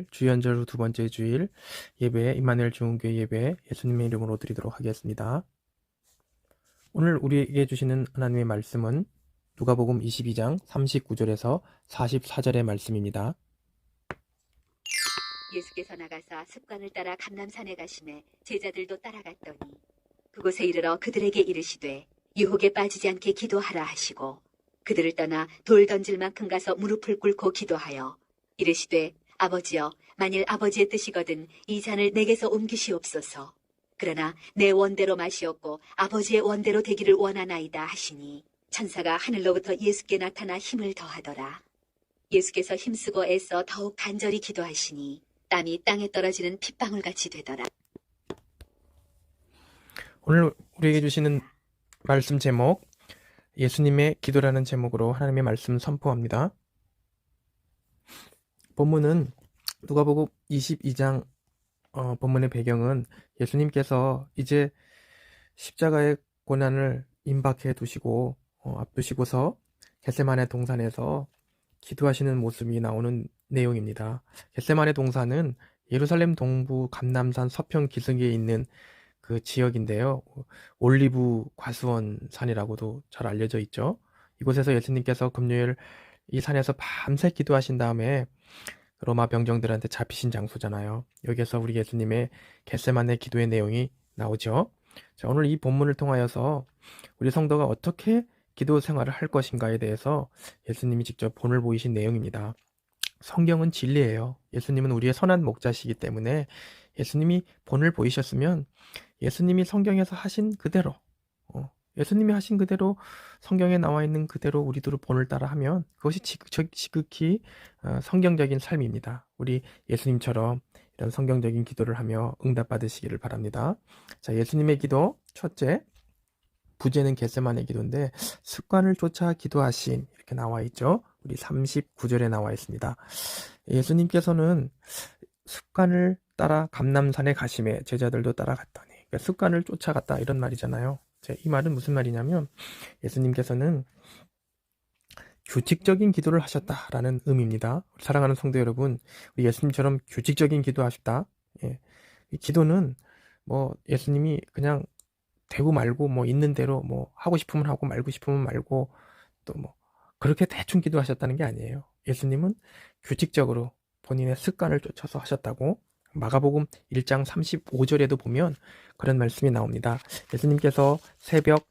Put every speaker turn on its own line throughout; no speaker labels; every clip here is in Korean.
주연절 후 두 번째 주일 예배, 임마누엘 중흥교회 예배 예수님의 이름으로 드리도록 하겠습니다. 오늘 우리에게 주시는 하나님의 말씀은 누가복음 22장 39절에서 44절의 말씀입니다.
예수께서 나가사 습관을 따라 감람산에 가시매 제자들도 따라갔더니 그곳에 이르러 그들에게 이르시되 유혹에 빠지지 않게 기도하라 하시고 그들을 떠나 돌 던질 만큼 가서 무릎을 꿇고 기도하여 이르시되 아버지여, 만일 아버지의 뜻이거든 이 잔을 내게서 옮기시옵소서. 그러나 내 원대로 마시옵고 아버지의 원대로 되기를 원하나이다 하시니 천사가 하늘로부터 예수께 나타나 힘을 더하더라. 예수께서 힘쓰고 애써 더욱 간절히 기도하시니 땀이 땅에 떨어지는 핏방울같이 되더라.
오늘 우리에게 주시는 말씀 제목, 예수님의 기도라는 제목으로 하나님의 말씀 선포합니다. 본문은 누가복음 22장 본문의 배경은 예수님께서 이제 십자가의 고난을 임박해 두시고 앞두시고서 겟세마네 동산에서 기도하시는 모습이 나오는 내용입니다. 겟세마네 동산은 예루살렘 동부 감람산 서편 기슭에 있는 그 지역인데요. 올리브 과수원 산이라고도 잘 알려져 있죠. 이곳에서 예수님께서 금요일 이 산에서 밤새 기도하신 다음에 로마 병정들한테 잡히신 장소잖아요. 여기에서 우리 예수님의 겟세마네 기도의 내용이 나오죠. 자, 오늘 이 본문을 통하여서 우리 성도가 어떻게 기도 생활을 할 것인가에 대해서 예수님이 직접 본을 보이신 내용입니다. 성경은 진리예요. 예수님은 우리의 선한 목자시기 때문에 예수님이 본을 보이셨으면 예수님이 성경에서 하신 그대로 예수님이 하신 그대로 성경에 나와 있는 그대로 우리도 본을 따라 하면 그것이 지극히 성경적인 삶입니다. 우리 예수님처럼 이런 성경적인 기도를 하며 응답받으시기를 바랍니다. 자, 예수님의 기도 첫째, 부제는 겟세마네 기도인데 습관을 쫓아 기도하신 이렇게 나와 있죠. 우리 39절에 나와 있습니다. 예수님께서는 습관을 따라 감람산에 가심에 제자들도 따라갔더니, 그러니까 습관을 쫓아갔다 이런 말이잖아요. 이 말은 무슨 말이냐면 예수님께서는 규칙적인 기도를 하셨다라는 의미입니다. 사랑하는 성도 여러분, 우리 예수님처럼 규칙적인 기도하셨다. 이 기도는 뭐 예수님이 그냥 되고 말고 뭐 있는 대로 뭐 하고 싶으면 하고 말고 싶으면 말고 또 뭐 그렇게 대충 기도하셨다는 게 아니에요. 예수님은 규칙적으로 본인의 습관을 쫓아서 하셨다고 마가복음 1장 35절에도 보면 그런 말씀이 나옵니다. 예수님께서 새벽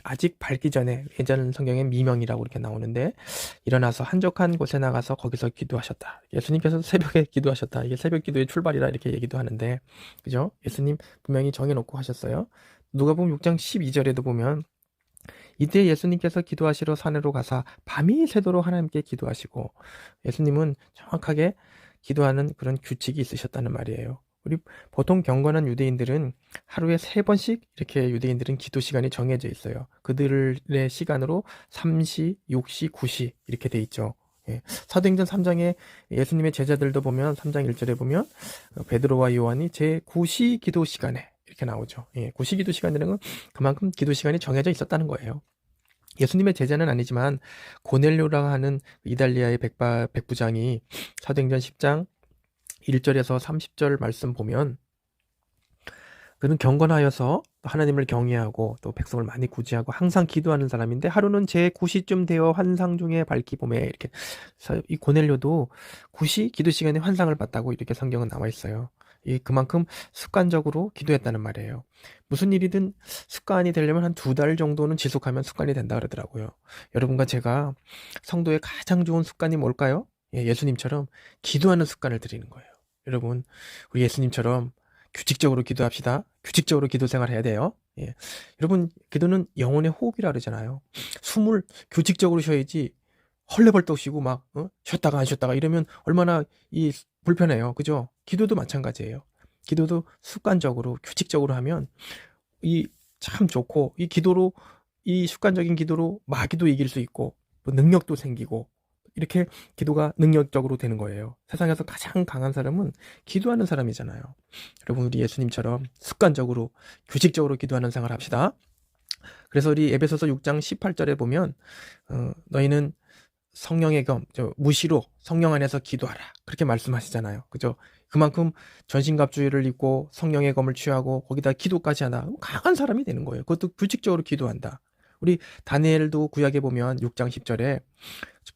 아직 밝기 전에, 예전 성경에 미명이라고 이렇게 나오는데, 일어나서 한적한 곳에 나가서 거기서 기도하셨다. 예수님께서 새벽에 기도하셨다. 이게 새벽 기도의 출발이라 이렇게 얘기도 하는데, 그죠? 예수님 분명히 정해놓고 하셨어요. 누가복음 6장 12절에도 보면 이때 예수님께서 기도하시러 산으로 가사 밤이 새도록 하나님께 기도하시고, 예수님은 정확하게 기도하는 그런 규칙이 있으셨다는 말이에요. 우리 보통 경건한 유대인들은 하루에 3번씩 이렇게 유대인들은 기도 시간이 정해져 있어요. 그들의 시간으로 3시, 6시, 9시 이렇게 돼 있죠. 사도행전 3장에 예수님의 제자들도 보면 3장 1절에 보면 베드로와 요한이 제 9시 기도 시간에 이렇게 나오죠. 9시 기도 시간이라는 건 그만큼 기도 시간이 정해져 있었다는 거예요. 예수님의 제자는 아니지만 고넬료라고 하는 이달리아의 백부장이 사도행전 10장 1절에서 30절 말씀 보면 그는 경건하여서 하나님을 경외하고 또 백성을 많이 구제하고 항상 기도하는 사람인데 하루는 제 9시쯤 되어 환상 중에 밝히 보매 이렇게 이 고넬료도 9시 기도 시간에 환상을 봤다고 이렇게 성경은 나와 있어요. 그만큼 습관적으로 기도했다는 말이에요. 무슨 일이든 습관이 되려면 한 2달 정도는 지속하면 습관이 된다 그러더라고요. 여러분과 제가 성도의 가장 좋은 습관이 뭘까요? 예수님처럼 기도하는 습관을 들이는 거예요. 여러분, 우리 예수님처럼 규칙적으로 기도합시다. 규칙적으로 기도 생활해야 돼요. 여러분, 기도는 영혼의 호흡이라 그러잖아요. 숨을 규칙적으로 쉬어야지 헐레벌떡 쉬고 막 쉬었다가 안 쉬었다가 이러면 얼마나 불편해요. 그죠? 기도도 마찬가지예요. 기도도 습관적으로 규칙적으로 하면 참 좋고, 이 습관적인 기도로 마귀도 이길 수 있고 또 능력도 생기고 이렇게 기도가 능력적으로 되는 거예요. 세상에서 가장 강한 사람은 기도하는 사람이잖아요. 여러분, 우리 예수님처럼 습관적으로 규칙적으로 기도하는 생활 합시다. 그래서 우리 에베소서 6장 18절에 보면 너희는 성령의 겸, 무시로 성령 안에서 기도하라. 그렇게 말씀하시잖아요. 그죠? 그만큼 전신갑주의를 입고 성령의 검을 취하고 거기다 기도까지 하나. 강한 사람이 되는 거예요. 그것도 규칙적으로 기도한다. 우리 다니엘도 구약에 보면 6장 10절에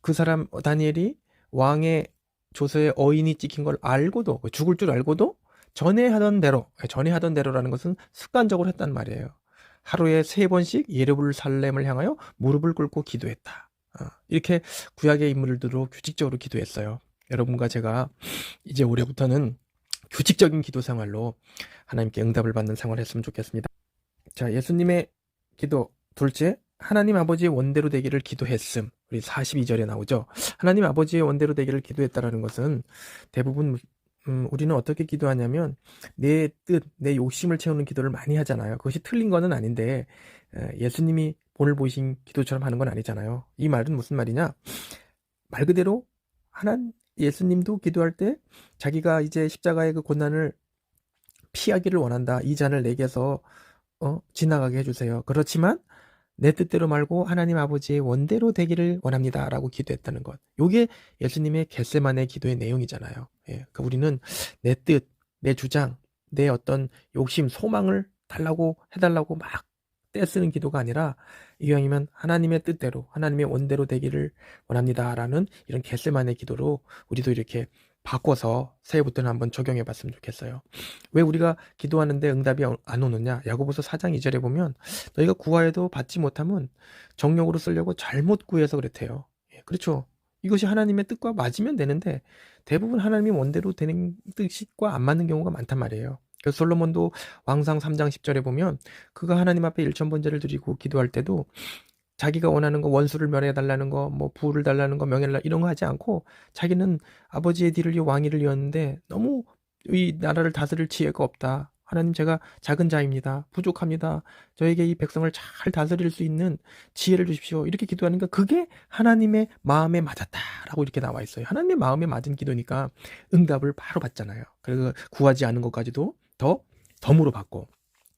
그 사람 다니엘이 왕의 조서에 어인이 찍힌 걸 알고도, 죽을 줄 알고도 전에 하던 대로라는 것은 습관적으로 했단 말이에요. 하루에 3번씩 예루살렘을 향하여 무릎을 꿇고 기도했다. 이렇게 구약의 인물들로 규칙적으로 기도했어요. 여러분과 제가 이제 올해부터는 규칙적인 기도 생활로 하나님께 응답을 받는 생활을 했으면 좋겠습니다. 자, 예수님의 기도 둘째, 하나님 아버지의 원대로 되기를 기도했음. 우리 42절에 나오죠. 하나님 아버지의 원대로 되기를 기도했다라는 것은 대부분 우리는 어떻게 기도하냐면 내 뜻, 내 욕심을 채우는 기도를 많이 하잖아요. 그것이 틀린 거는 아닌데 예수님이 본을 보이신 기도처럼 하는 건 아니잖아요. 이 말은 무슨 말이냐? 말 그대로 예수님도 기도할 때 자기가 이제 십자가의 그 고난을 피하기를 원한다. 이 잔을 내게서 지나가게 해주세요. 그렇지만 내 뜻대로 말고 하나님 아버지의 원대로 되기를 원합니다. 라고 기도했다는 것. 요게 예수님의 겟세마네 기도의 내용이잖아요. 예, 그러니까 우리는 내 뜻, 내 주장, 내 어떤 욕심, 소망을 해달라고 막 떼쓰는 기도가 아니라 이왕이면 하나님의 뜻대로, 하나님의 원대로 되기를 원합니다. 라는 이런 겟세마네 기도로 우리도 이렇게 바꿔서 새해부터는 한번 적용해 봤으면 좋겠어요. 왜 우리가 기도하는데 응답이 안 오느냐? 야고보서 4장 2절에 보면 너희가 구하여도 받지 못하면 정욕으로 쓰려고 잘못 구해서 그랬대요. 예, 그렇죠. 이것이 하나님의 뜻과 맞으면 되는데 대부분 하나님이 원대로 되는 뜻과 안 맞는 경우가 많단 말이에요. 그래서 솔로몬도 왕상 3장 10절에 보면 그가 하나님 앞에 일천번제를 드리고 기도할 때도 자기가 원하는 거, 원수를 멸해달라는 거, 뭐 부를 달라는 거, 명예를 이런 거 하지 않고 자기는 아버지의 뒤를 이어 왕위를 이었는데 너무 이 나라를 다스릴 지혜가 없다. 하나님, 제가 작은 자입니다. 부족합니다. 저에게 이 백성을 잘 다스릴 수 있는 지혜를 주십시오. 이렇게 기도하니까 그게 하나님의 마음에 맞았다라고 이렇게 나와 있어요. 하나님의 마음에 맞은 기도니까 응답을 바로 받잖아요. 그래서 구하지 않은 것까지도 덤으로 받고.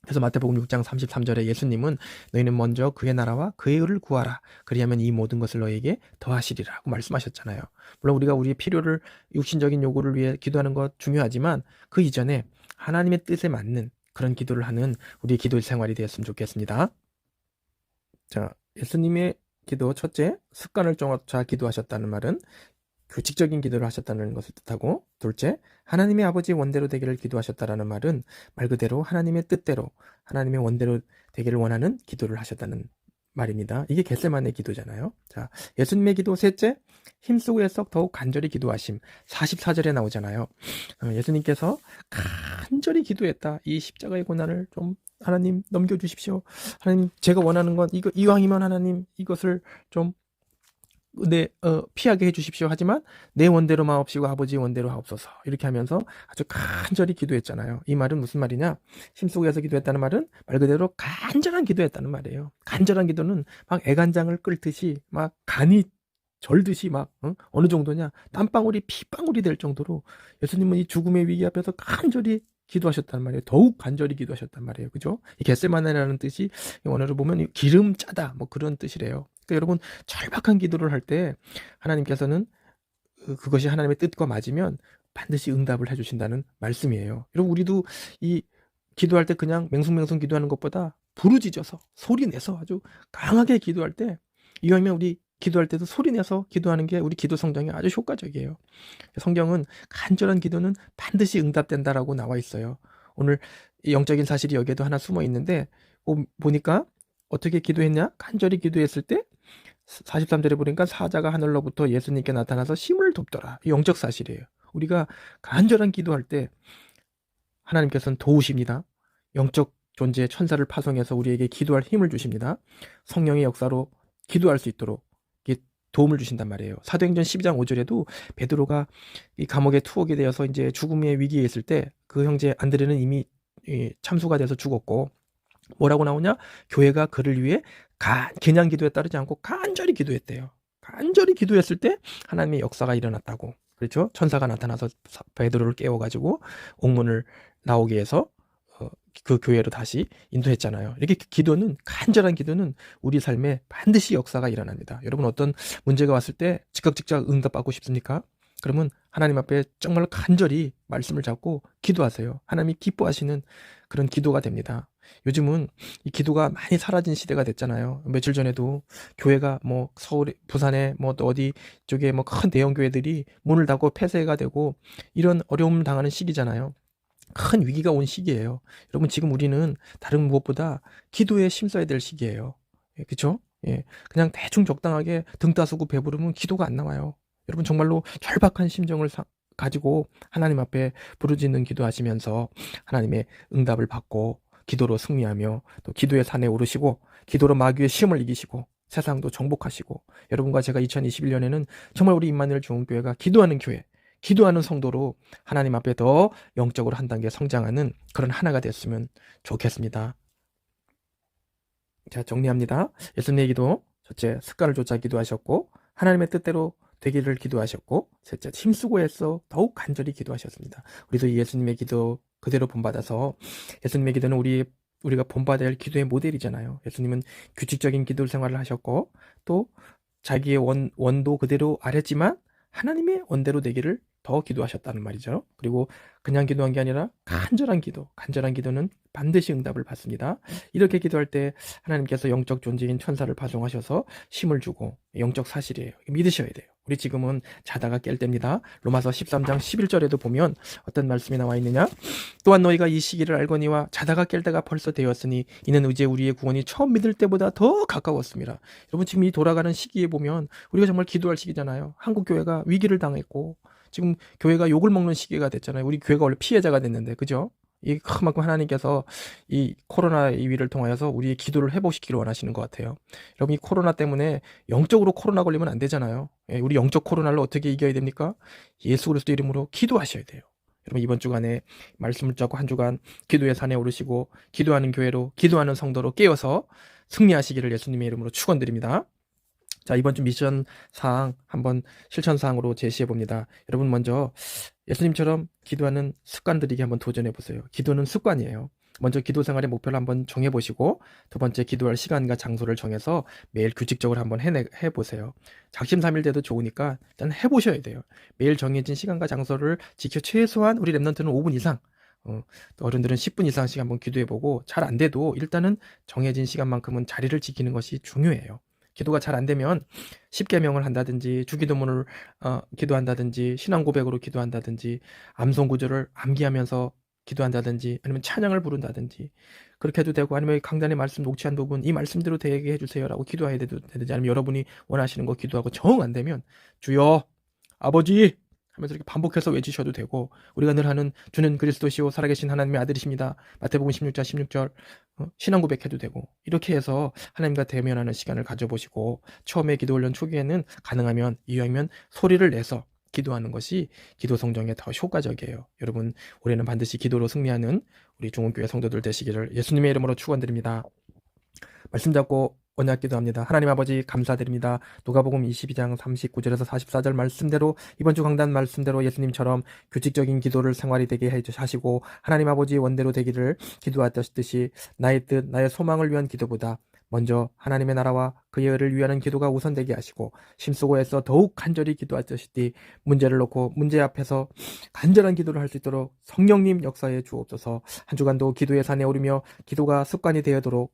그래서 마태복음 6장 33절에 예수님은 너희는 먼저 그의 나라와 그의 의를 구하라. 그리하면 이 모든 것을 너희에게 더하시리라고 말씀하셨잖아요. 물론 우리가 우리의 필요를, 육신적인 요구를 위해 기도하는 것 중요하지만 그 이전에 하나님의 뜻에 맞는 그런 기도를 하는 우리의 기도 생활이 되었으면 좋겠습니다. 자, 예수님의 기도 첫째, 습관을 쫓아 기도하셨다는 말은 규칙적인 기도를 하셨다는 것을 뜻하고, 둘째, 하나님의 아버지의 원대로 되기를 기도하셨다라는 말은 말 그대로 하나님의 뜻대로, 하나님의 원대로 되기를 원하는 기도를 하셨다는 말입니다. 이게 겟세마네 기도잖아요. 자, 예수님의 기도 셋째, 힘쓰고 애써 더욱 간절히 기도하심. 44절에 나오잖아요. 예수님께서 간절히 기도했다. 이 십자가의 고난을 좀 하나님 넘겨주십시오. 하나님, 제가 원하는 건 이왕이면 하나님 이것을 좀 피하게 해주십시오. 하지만 내 원대로 마옵시고 아버지 원대로 하옵소서. 이렇게 하면서 아주 간절히 기도했잖아요. 이 말은 무슨 말이냐? 힘쓰고 해서 기도했다는 말은 말 그대로 간절한 기도했다는 말이에요. 간절한 기도는 막 애간장을 끓듯이 막 간이 절듯이 막 어느 정도냐? 땀방울이 피방울이 될 정도로 예수님은 이 죽음의 위기 앞에서 간절히 기도하셨단 말이에요. 더욱 간절히 기도하셨단 말이에요. 그죠? 이 겟세마네라는 뜻이 원어로 보면 기름 짜다 뭐 그런 뜻이래요. 그러니까 여러분, 절박한 기도를 할 때 하나님께서는 그것이 하나님의 뜻과 맞으면 반드시 응답을 해주신다는 말씀이에요. 여러분, 우리도 이 기도할 때 그냥 맹숭맹숭 기도하는 것보다 부르짖어서 소리내서 아주 강하게 기도할 때, 이왕이면 우리 기도할 때도 소리내서 기도하는 게 우리 기도 성장에 아주 효과적이에요. 성경은 간절한 기도는 반드시 응답된다라고 나와 있어요. 오늘 영적인 사실이 여기에도 하나 숨어 있는데 보니까 어떻게 기도했냐? 간절히 기도했을 때 43절에 보니까 사자가 하늘로부터 예수님께 나타나서 심을 돕더라. 영적 사실이에요. 우리가 간절한 기도할 때 하나님께서는 도우십니다. 영적 존재의 천사를 파송해서 우리에게 기도할 힘을 주십니다. 성령의 역사로 기도할 수 있도록 도움을 주신단 말이에요. 사도행전 12장 5절에도 베드로가 이 감옥에 투옥이 되어서 이제 죽음의 위기에 있을 때 그 형제 안드레는 이미 참수가 돼서 죽었고, 뭐라고 나오냐? 교회가 그를 위해 그냥 기도에 따르지 않고 간절히 기도했대요. 간절히 기도했을 때 하나님의 역사가 일어났다고. 그렇죠? 천사가 나타나서 베드로를 깨워가지고 옥문을 나오게 해서 그 교회로 다시 인도했잖아요. 이렇게 기도는, 간절한 기도는 우리 삶에 반드시 역사가 일어납니다. 여러분, 어떤 문제가 왔을 때 즉각 응답받고 싶습니까? 그러면 하나님 앞에 정말 간절히 말씀을 잡고 기도하세요. 하나님이 기뻐하시는 그런 기도가 됩니다. 요즘은 이 기도가 많이 사라진 시대가 됐잖아요. 며칠 전에도 교회가 뭐 서울, 부산에 뭐 또 어디 쪽에 뭐 큰 대형 교회들이 문을 닫고 폐쇄가 되고 이런 어려움 당하는 시기잖아요. 큰 위기가 온 시기예요. 여러분, 지금 우리는 다른 무엇보다 기도에 힘써야 될 시기예요. 예, 그쵸? 예, 그냥 대충 적당하게 등 따스고 배부르면 기도가 안 나와요. 여러분, 정말로 절박한 심정을 가지고 하나님 앞에 부르짖는 기도하시면서 하나님의 응답을 받고 기도로 승리하며 또 기도의 산에 오르시고 기도로 마귀의 시험을 이기시고 세상도 정복하시고, 여러분과 제가 2021년에는 정말 우리 임마누엘 좋은교회가 기도하는 교회, 기도하는 성도로 하나님 앞에 더 영적으로 한 단계 성장하는 그런 하나가 됐으면 좋겠습니다. 자, 정리합니다. 예수님의 기도: 첫째, 습관을 쫓아 기도하셨고 하나님의 뜻대로 되기를 기도하셨고, 셋째, 힘쓰고 애써 더욱 간절히 기도하셨습니다. 우리도 예수님의 기도 그대로 본받아서, 예수님의 기도는 우리가 본받아야 할 기도의 모델이잖아요. 예수님은 규칙적인 기도 생활을 하셨고 또 자기의 원도 그대로 아랬지만 하나님의 원대로 되기를 더 기도하셨다는 말이죠. 그리고 그냥 기도한 게 아니라 간절한 기도는 반드시 응답을 받습니다. 이렇게 기도할 때 하나님께서 영적 존재인 천사를 파송하셔서 힘을 주고, 영적 사실이에요. 믿으셔야 돼요. 우리 지금은 자다가 깰 때입니다. 로마서 13장 11절에도 보면 어떤 말씀이 나와 있느냐? 또한 너희가 이 시기를 알거니와 자다가 깰 때가 벌써 되었으니 이는 이제 우리의 구원이 처음 믿을 때보다 더 가까웠습니다. 여러분, 지금 이 돌아가는 시기에 보면 우리가 정말 기도할 시기잖아요. 한국 교회가 위기를 당했고 지금 교회가 욕을 먹는 시기가 됐잖아요. 우리 교회가 원래 피해자가 됐는데, 그죠? 이 그만큼 하나님께서 이 코로나 이 위를 통하여서 우리의 기도를 회복시키기를 원하시는 것 같아요. 여러분, 이 코로나 때문에 영적으로 코로나 걸리면 안 되잖아요. 예, 우리 영적 코로나를 어떻게 이겨야 됩니까? 예수 그리스도 이름으로 기도하셔야 돼요. 여러분, 이번 주간에 말씀을 잡고 한 주간 기도의 산에 오르시고 기도하는 교회로, 기도하는 성도로 깨어서 승리하시기를 예수님의 이름으로 축원드립니다. 자, 이번 주 미션 사항 한번 실천 사항으로 제시해 봅니다. 여러분, 먼저 예수님처럼 기도하는 습관 들이기 한번 도전해 보세요. 기도는 습관이에요. 먼저 기도 생활의 목표를 한번 정해 보시고, 두 번째, 기도할 시간과 장소를 정해서 매일 규칙적으로 한번 해 보세요. 작심삼일돼도 좋으니까 일단 해 보셔야 돼요. 매일 정해진 시간과 장소를 지켜 최소한 우리 랩런트는 5분 이상, 또 어른들은 10분 이상씩 한번 기도해 보고, 잘 안 돼도 일단은 정해진 시간만큼은 자리를 지키는 것이 중요해요. 기도가 잘 안 되면 10계명을 한다든지 주기도문을 기도한다든지 신앙 고백으로 기도한다든지 암송 구절을 암기하면서 기도한다든지 아니면 찬양을 부른다든지 그렇게 해도 되고, 아니면 강단의 말씀 녹취한 부분 이 말씀대로 되게 해주세요라고 기도해야 되든지, 아니면 여러분이 원하시는 거 기도하고 정 안 되면 주여 아버지 하면서 이렇게 반복해서 외치셔도 되고, 우리가 늘 하는 주는 그리스도시요 살아계신 하나님의 아들이십니다. 마태복음 16장 16절 신앙 고백해도 되고, 이렇게 해서 하나님과 대면하는 시간을 가져보시고, 처음에 기도 훈련 초기에는 가능하면 이왕이면 소리를 내서 기도하는 것이 기도 성정에 더 효과적이에요. 여러분, 올해는 반드시 기도로 승리하는 우리 중원교회 성도들 되시기를 예수님의 이름으로 축원드립니다. 말씀 잡고 언약 기도합니다. 하나님 아버지, 감사드립니다. 누가복음 22장 39절에서 44절 말씀대로, 이번 주 강단 말씀대로 예수님처럼 규칙적인 기도를 생활이 되게 하시고 하나님 아버지 원대로 되기를 기도하셨듯이 나의 뜻, 나의 소망을 위한 기도보다 먼저 하나님의 나라와 그의 의를 위하는 기도가 우선되게 하시고, 힘쓰고 애써 더욱 간절히 기도하셨듯이 문제를 놓고 문제 앞에서 간절한 기도를 할 수 있도록 성령님 역사해 주옵소서. 한 주간도 기도의 산에 오르며 기도가 습관이 되어도록,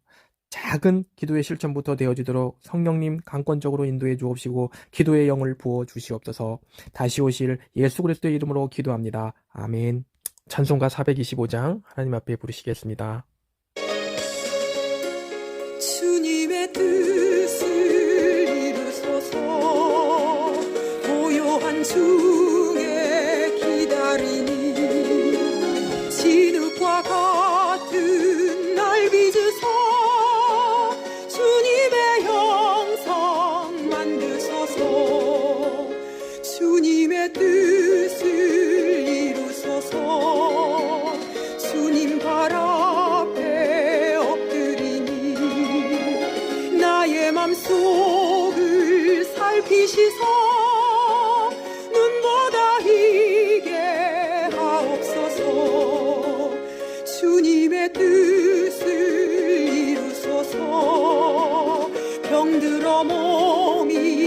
작은 기도의 실천부터 되어지도록 성령님 강권적으로 인도해 주옵시고 기도의 영을 부어 주시옵소서. 다시 오실 예수 그리스도의 이름으로 기도합니다. 아멘. 찬송가 425장 하나님 앞에 부르시겠습니다.
주님의 뜻을 이루소서. 고요한 중에 기다리니 진흙과 같은 날 빚으소. 주님의 형상 만드소서. 주님의 뜻을 이루소서. 주님 발 앞에 엎드리니 나의 맘속을 살피시소. 눈보다 희게 하옵소서. 주님의 뜻을 이루소서 병들어 몸이